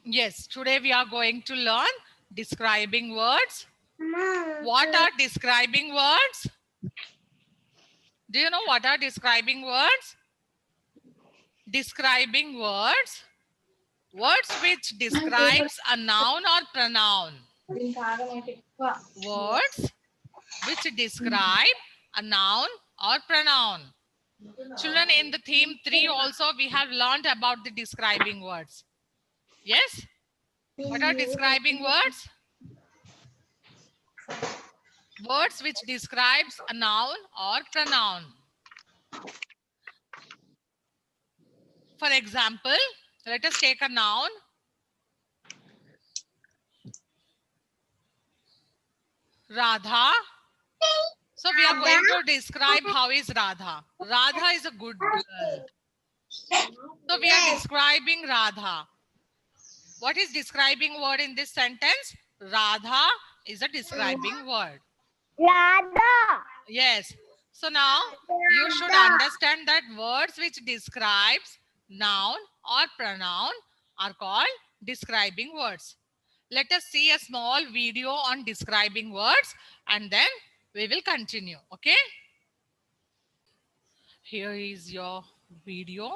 Yes, today we are going to learn describing words. What are describing words? Do you know what are describing words? Describing words. Words which describes a noun or pronoun. Words which describe a noun or pronoun. Children, in the theme 3 also we have learned about the describing words. Yes? What are describing words? Words which describes a noun or pronoun. For example, let us take a noun. Radha. So we are going to describe how is Radha. Radha is a good girl. So we are describing Radha. What is describing word in this sentence? Radha is a describing word. Radha. Yes. So now you should understand that words which describes noun or pronoun are called describing words. Let us see a small video on describing words and then we will continue. Okay. Here is your video.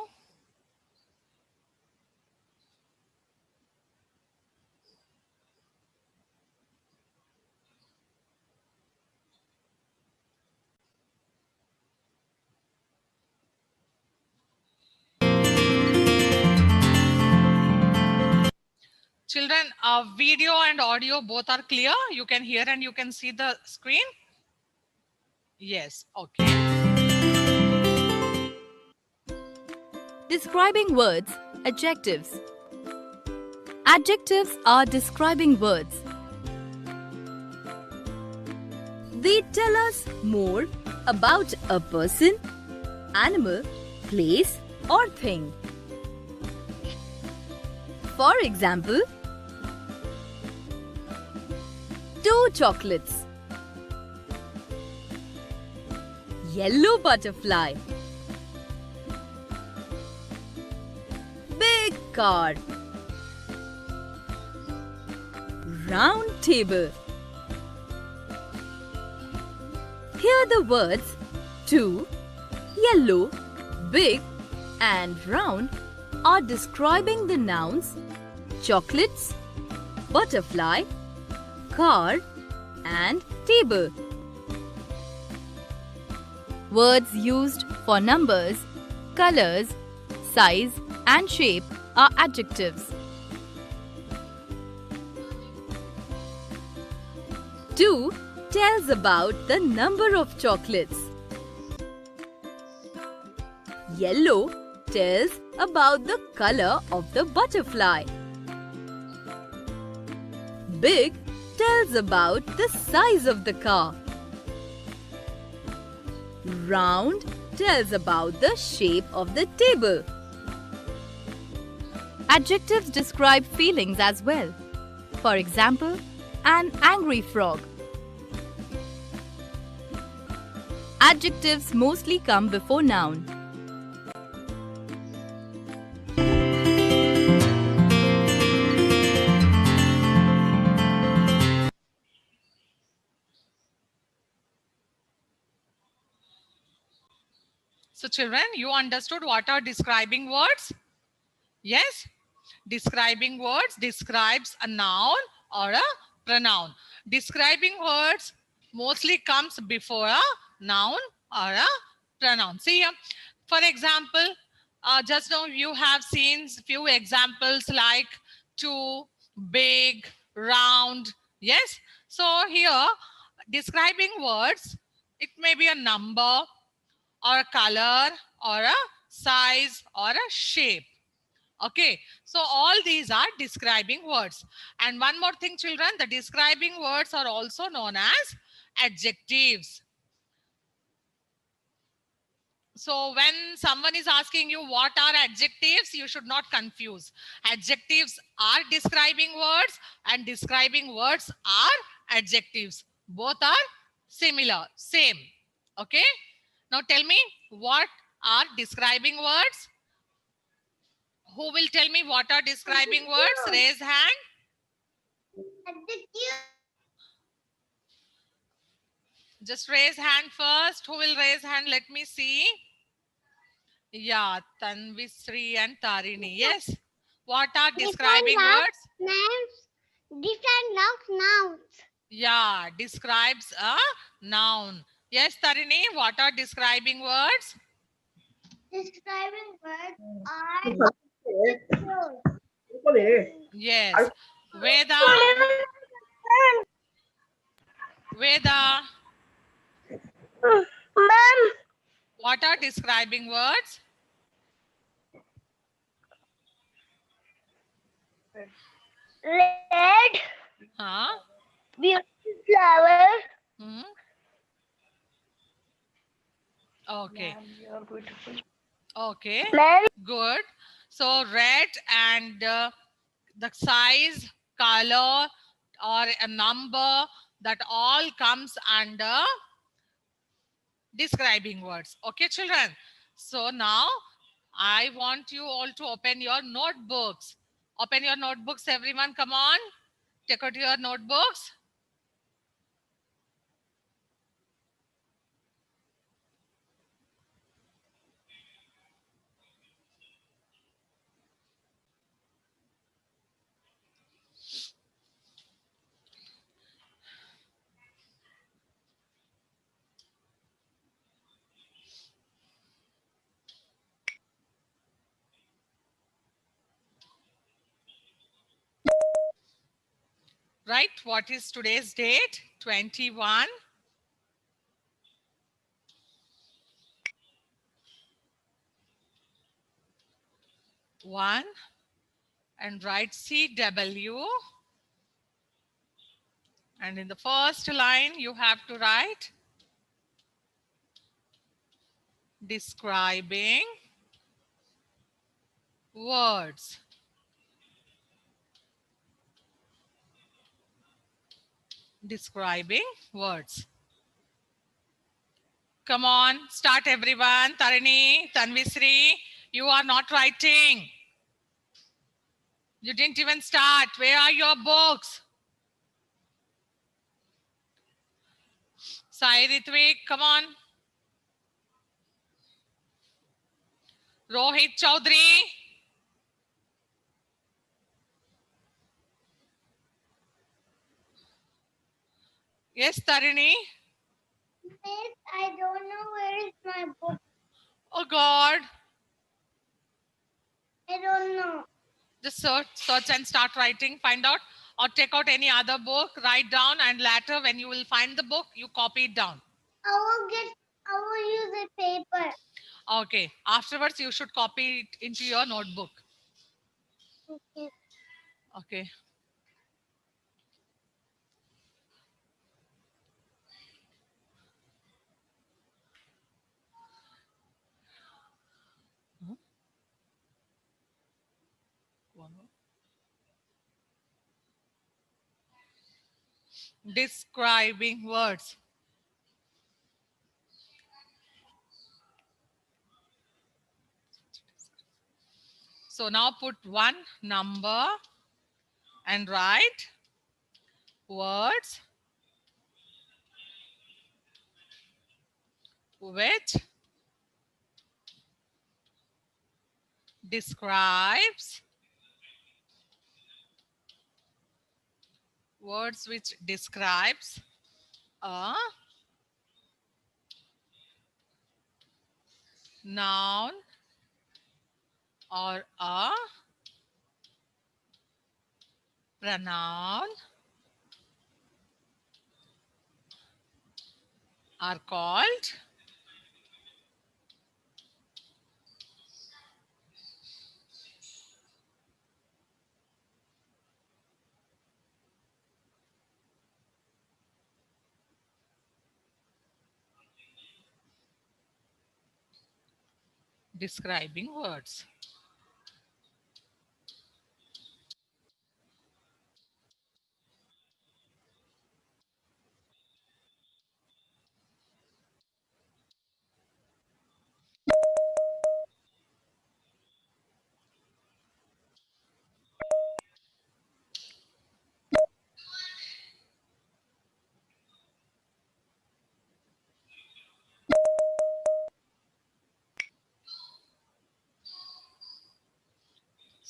Children, video and audio both are clear. You can hear and you can see the screen. Yes. Okay. Describing words, adjectives. Adjectives are describing words. They tell us more about a person, animal, place, or thing. For example, 2 chocolates, yellow butterfly, big car, round table. Here the words 2, yellow, big and round are describing the nouns chocolates, butterfly, car and table. Words used for numbers, colors, size and shape are adjectives. 2 tells about the number of chocolates. Yellow tells about the color of the butterfly. Big tells about the size of the car. Round tells about the shape of the table. Adjectives describe feelings as well. For example, an angry frog. Adjectives mostly come before noun. So children, you understood what are describing words? Yes. Describing words describes a noun or a pronoun. Describing words mostly comes before a noun or a pronoun. See here, for example, just now you have seen few examples like too, big, round. Yes. So here, describing words, it may be a number or a color or a size or a shape. Okay, so all these are describing words. And one more thing, children, the describing words are also known as adjectives. So when someone is asking you what are adjectives, you should not confuse. Adjectives are describing words and describing words are adjectives. Both are similar, same. Okay. Now tell me, what are describing words? Who will tell me what are describing words? Raise hand. Just raise hand first. Who will raise hand? Let me see. Yeah, Tanvisri and Tarini. Yes. What are describing words? Names. Different nouns. Yeah, describes a noun. Yes, Tarini, what are describing words? Describing words are Yes. Veda. Veda. Ma'am. What are describing words? Red. Huh? Beautiful flower. Hmm? Okay. You're beautiful. Okay. Ma'am. Good. So red and the size, color, or a number, that all comes under describing words. Okay, children. So now I want you all to open your notebooks. Open your notebooks, everyone. Come on. Take out your notebooks. Right? What is today's date? 21. One, and write CW. And in the first line, you have to write describing words. Describing words. Come on, start everyone. Tarini, Tanvisri, you are not writing. You didn't even start. Where are your books? Sai Ritvik, come on. Rohit Chaudhary. Yes, Tarini. Miss, I don't know where is my book. Oh God. I don't know. Just search and start writing. Find out or take out any other book. Write down, and later when you will find the book, you copy it down. I will use a paper. Okay. Afterwards, you should copy it into your notebook. Okay. Okay. Describing words. So now put one number and write words which describes a noun or a pronoun are called describing words.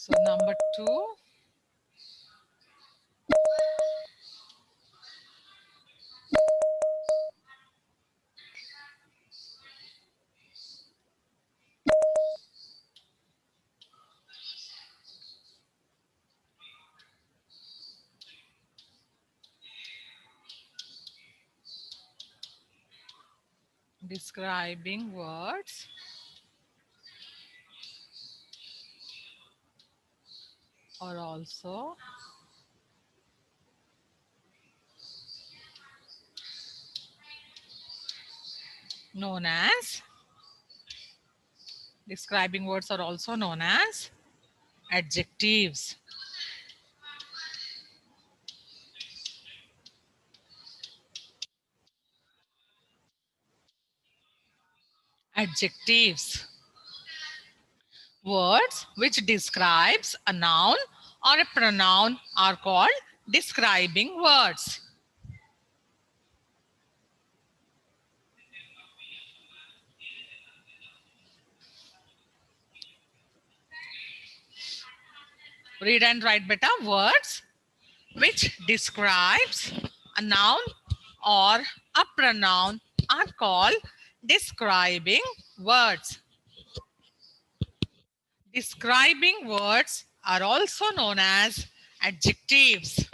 So number 2. Describing words are also known as describing words are also known as adjectives. Adjectives. Words which describes a noun or a pronoun are called describing words. Read and write beta. Words which describes a noun or a pronoun are called describing words. Describing words are also known as adjectives.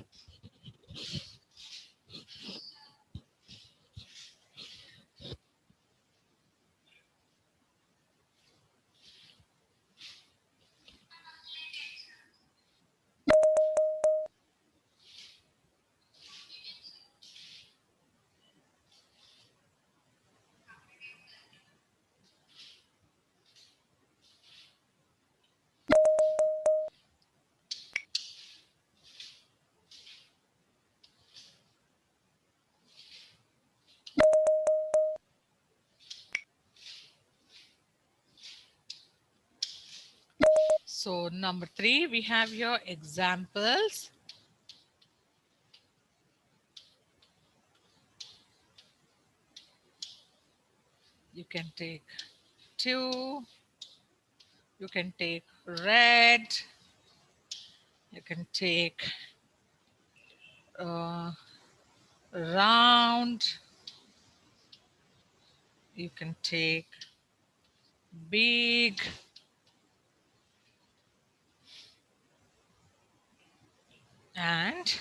So number 3, we have your examples. You can take 2. You can take red. You can take round. You can take big. And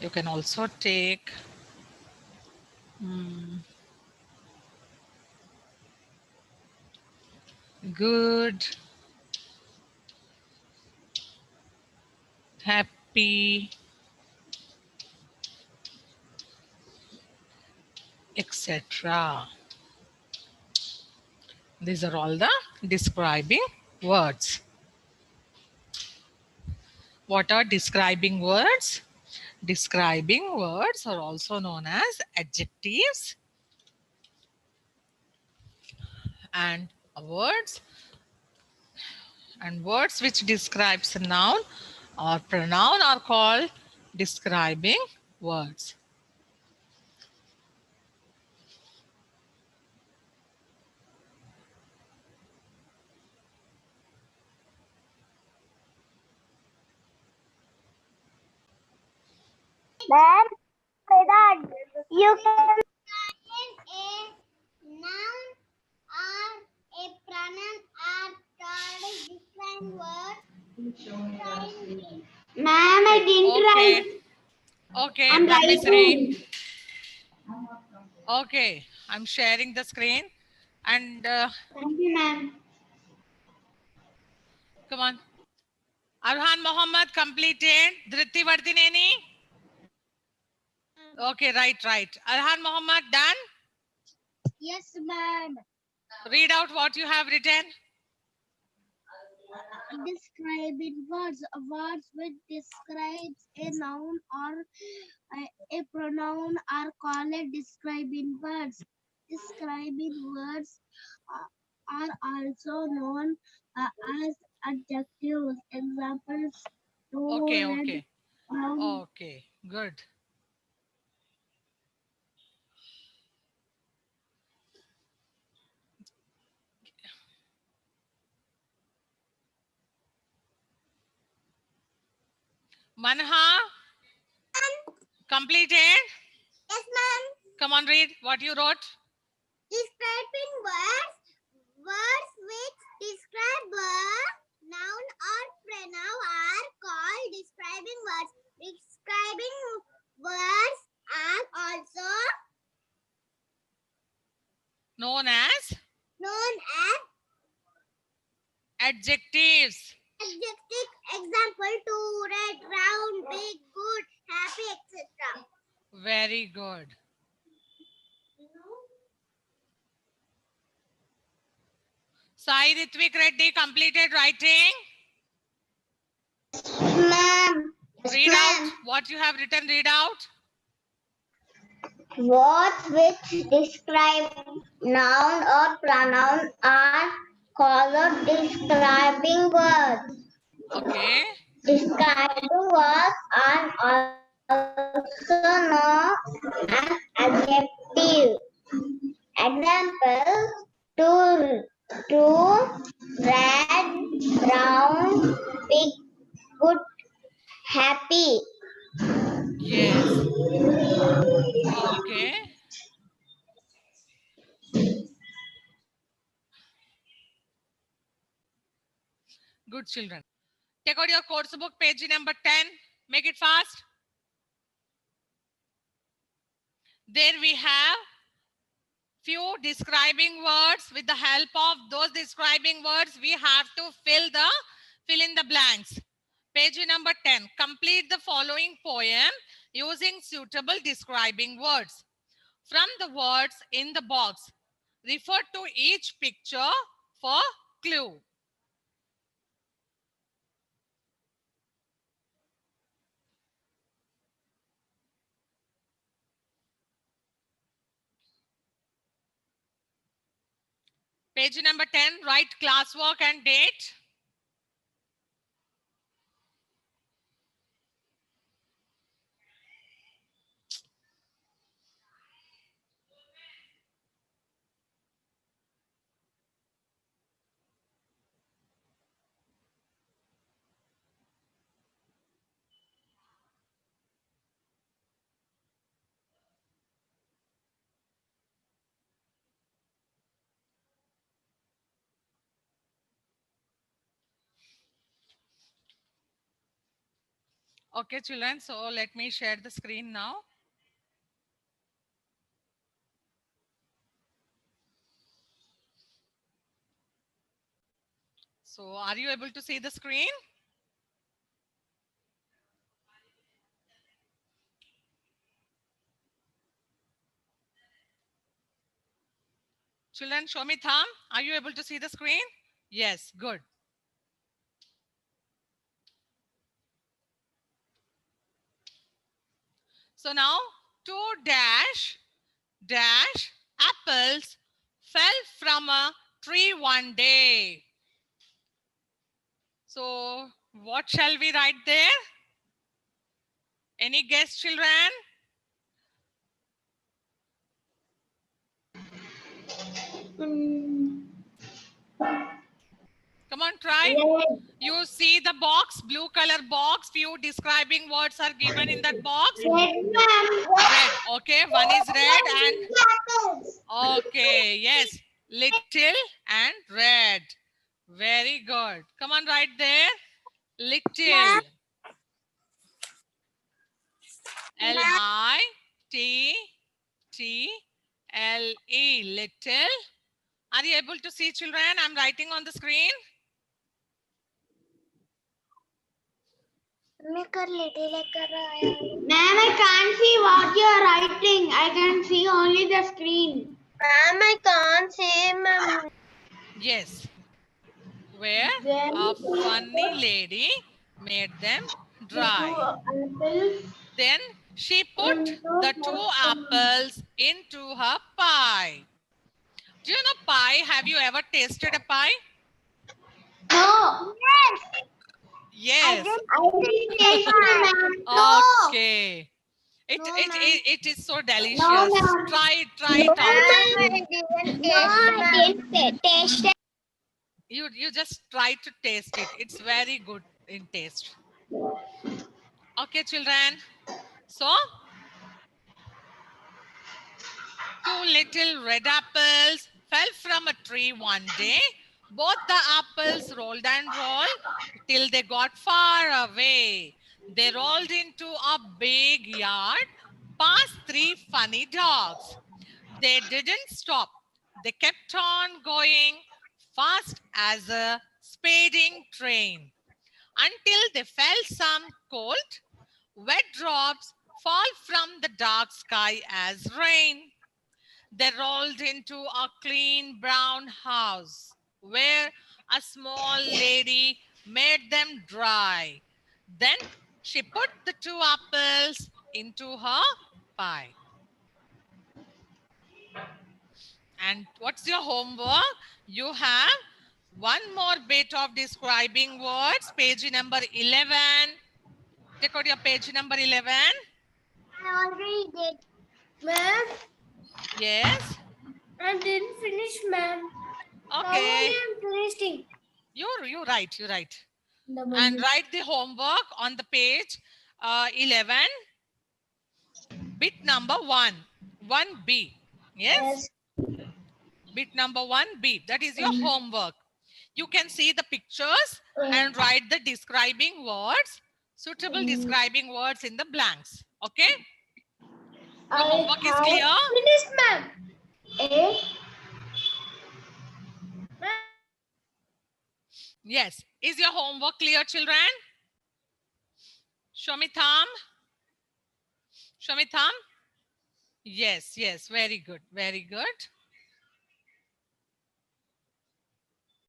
you can also take good, happy, etc. These are all the describing words. What are describing words? Describing words are also known as adjectives, and words which describes a noun or pronoun are called describing words. Ma'am, that you can a noun or a pronoun are called different words. Ma'am, I didn't write. Okay, I'm Brahmisri. writing. Okay, I'm sharing the screen and Thank you, ma'am. come on. Arhan Mohammed completed. Dhriti Vardineni. Okay, right. Arhan Mohammed done. Yes, ma'am. Read out what you have written. Describing words. Words which describes a noun or a pronoun are called describing words. Describing words are also known as adjectives. Examples: tall, red, Okay. brown. Okay, good. Manha, completed? Yes, ma'am. Come on, read what you wrote. Describing words which describe a noun or pronoun are called describing words. Describing words are also Known as known as adjectives. adjective. Example: to, red, round, big, good, happy, etc. Very good. Sai Ritvik Reddy completed writing. Ma'am. Read out what you have written. Read out. Words which describe noun or pronoun are called describing words. Okay. Describing words are also known as adjective. Example: to, red, brown, big, good, happy. Yes. Okay. Good children. Take out your course book, page number 10. Make it fast. There we have few describing words. With the help of those describing words, we have to fill in the blanks. Page number 10. Complete the following poem using suitable describing words. From the words in the box, refer to each picture for clue. Page number 10, write classwork and date. Okay, children, so let me share the screen now. So are you able to see the screen? Children, show me thumb. Are you able to see the screen? Yes, good. So now, two dash apples fell from a tree one day. So what shall we write there? Any guess, children? Come on, try. You see the box, blue color box. Few describing words are given in that box. Red. Okay, one is red and okay, yes, little and red. Very good. Come on, right there. Little. Little. Little. Are you able to see, children? I'm writing on the screen. Ma'am, I can't see what you are writing. I can see only the screen. Ma'am, I can't see, ma'am. Yes. Where a funny lady made them dry. Then she put the two apples into her pie. Do you know pie? Have you ever tasted a pie? No. Yes. I didn't taste it, ma'am. Okay. It is so delicious. No, ma'am. Try it out. I didn't taste it. You just try to taste it. It's very good in taste. Okay, children. So, two little red apples fell from a tree one day. Both the apples rolled and rolled till they got far away. They rolled into a big yard, past three funny dogs. They didn't stop. They kept on going, fast as a speeding train, until they felt some cold, wet drops fall from the dark sky as rain. They rolled into a clean brown house where a small lady made them dry. Then she put the two apples into her pie. And what's your homework? You have one more bit of describing words, page number 11. Take out your page number 11. I already did. Ma'am, Yes. I didn't finish, ma'am. Okay. I'm finishing. You write. And write the homework on the page 11, bit number 1, 1B. Yes? Bit number 1B. That is your homework. You can see the pictures and write the describing words, suitable describing words in the blanks. Okay? Your homework is clear? Finished, ma'am. A. Yes. Is your homework clear, children? Show me thumb. Show me thumb. Yes. Very good.